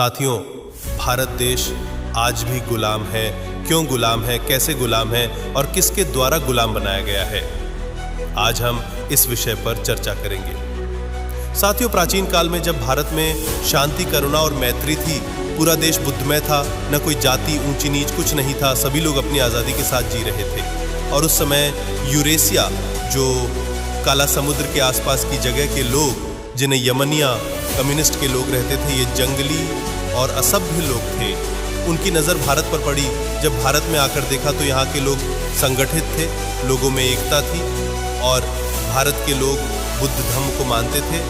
साथियों, भारत देश आज भी गुलाम है। क्यों गुलाम है, कैसे गुलाम है और किसके द्वारा गुलाम बनाया गया है, आज हम इस विषय पर चर्चा करेंगे। साथियों, प्राचीन काल में जब भारत में शांति, करुणा और मैत्री थी, पूरा देश बुद्धमय था, न कोई जाति, ऊंची नीच कुछ नहीं था, सभी लोग अपनी आज़ादी के साथ जी रहे थे। और उस समय यूरेशिया, जो काला समुद्र के आसपास की जगह के लोग, जिन्हें यमनिया कम्युनिस्ट के लोग रहते थे, ये जंगली और असभ्य लोग थे, उनकी नज़र भारत पर पड़ी। जब भारत में आकर देखा तो यहाँ के लोग संगठित थे, लोगों में एकता थी और भारत के लोग बुद्ध धर्म को मानते थे।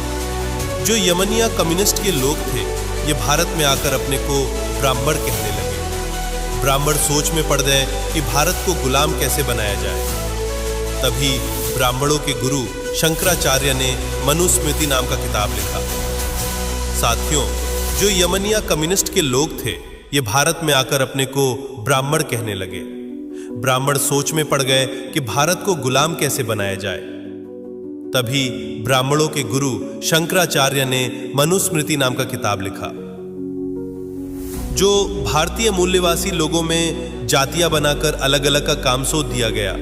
जो यमनिया कम्युनिस्ट के लोग थे, ये भारत में आकर अपने को ब्राह्मण कहने लगे। ब्राह्मण सोच में पड़ गए कि भारत को गुलाम कैसे बनाया जाए। तभी ब्राह्मणों के गुरु शंकराचार्य ने मनुस्मृति नाम का किताब लिखा। साथियों, जो यमनिया कम्युनिस्ट के लोग थे, ये भारत में आकर अपने को ब्राह्मण कहने लगे। ब्राह्मण सोच में पड़ गए कि भारत को गुलाम कैसे बनाया जाए। तभी ब्राह्मणों के गुरु शंकराचार्य ने मनुस्मृति नाम का किताब लिखा, जो भारतीय मूल्यवासी लोगों में जातियां बनाकर अलग अलग का काम सौंप दिया गया।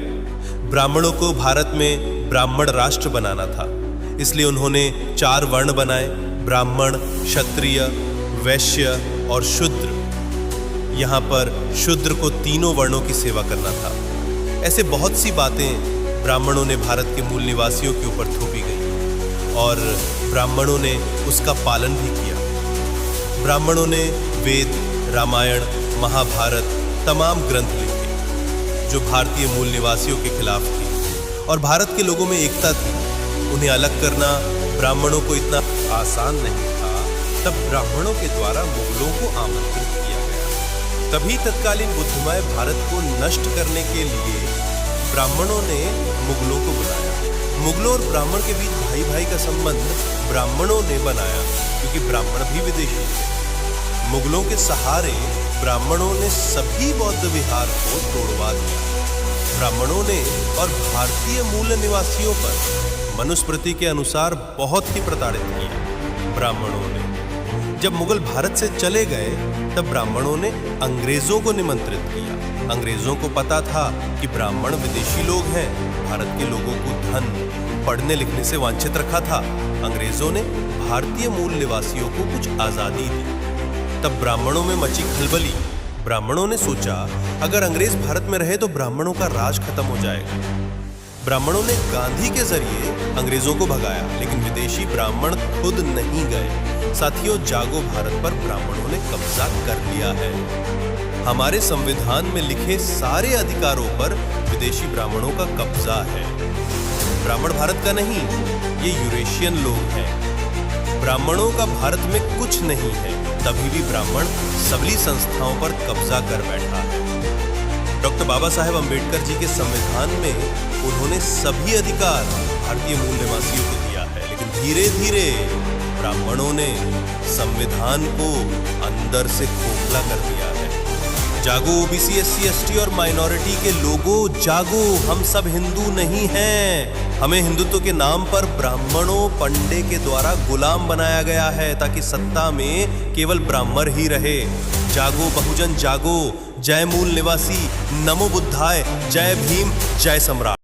ब्राह्मणों को भारत में ब्राह्मण राष्ट्र बनाना था, इसलिए उन्होंने 4 वर्ण बनाए: ब्राह्मण, क्षत्रिय, वैश्य और शूद्र। यहाँ पर शूद्र को 3 वर्णों की सेवा करना था। ऐसे बहुत सी बातें ब्राह्मणों ने भारत के मूल निवासियों के ऊपर थोपी गई और ब्राह्मणों ने उसका पालन भी किया। ब्राह्मणों ने वेद, रामायण, महाभारत, तमाम ग्रंथ लिखे जो भारतीय मूल निवासियों के खिलाफ थी और भारत के लोगों में एकता थी। उन्हें अलग करना ब्राह्मणों को इतना आसान नहीं था। तब ब्राह्मणों के द्वारा मुगलों को आमंत्रित किया गया। तभी तत्कालीन बुद्धमय भारत को नष्ट करने के लिए ब्राह्मणों ने मुगलों को बुलाया। मुगलों और ब्राह्मण के बीच भाई भाई का संबंध ब्राह्मणों ने बनाया, क्योंकि ब्राह्मण भी विदेशी थे। मुगलों के सहारे ब्राह्मणों ने सभी बौद्ध विहार को तोड़वा दिया। ब्राह्मणों ने और भारतीय मूल निवासियों पर मनुस्मृति के अनुसार बहुत ही प्रताड़ित किया। ब्राह्मणों ने जब मुगल भारत से चले गए, तब ब्राह्मणों ने अंग्रेजों को निमंत्रित किया। अंग्रेजों को पता था कि ब्राह्मण विदेशी लोग हैं, भारत के लोगों को धन, पढ़ने लिखने से वांछित रखा था। अंग्रेजों ने भारतीय मूल निवासियों को कुछ आज़ादी दी। तब ब्राह्मणों में मची खलबली। ब्राह्मणों ने सोचा, अगर अंग्रेज भारत में रहे तो ब्राह्मणों का राज खत्म हो जाएगा। ब्राह्मणों ने गांधी के जरिए अंग्रेजों को भगाया, लेकिन विदेशी ब्राह्मण खुद नहीं गए। साथियों, जागो भारत पर ब्राह्मणों ने कब्जा कर लिया है। हमारे संविधान में लिखे सारे अधिकारों पर विदेशी ब्राह्मणों का कब्जा है। ब्राह्मण भारत का नहीं, ये यूरेशियन लोग हैं। ब्राह्मणों का भारत में कुछ नहीं है, तभी भी ब्राह्मण सभी संस्थाओं पर कब्जा कर बैठा है। डॉक्टर बाबा साहेब अम्बेडकर जी के संविधान में उन्होंने सभी अधिकार भारतीय मूल निवासियों को दिया है, लेकिन धीरे धीरे ब्राह्मणों ने संविधान को अंदर से खोखला कर दिया है। जागो ओबीसी, एससी, एसटी और माइनॉरिटी के लोगों, जागो, हम सब हिंदू नहीं हैं। हमें हिंदुत्व के नाम पर ब्राह्मणों, पंडे के द्वारा गुलाम बनाया गया है, ताकि सत्ता में केवल ब्राह्मण ही रहे। जागो बहुजन जागो, जय मूल निवासी, नमो बुद्धाय, जय भीम, जय सम्राट।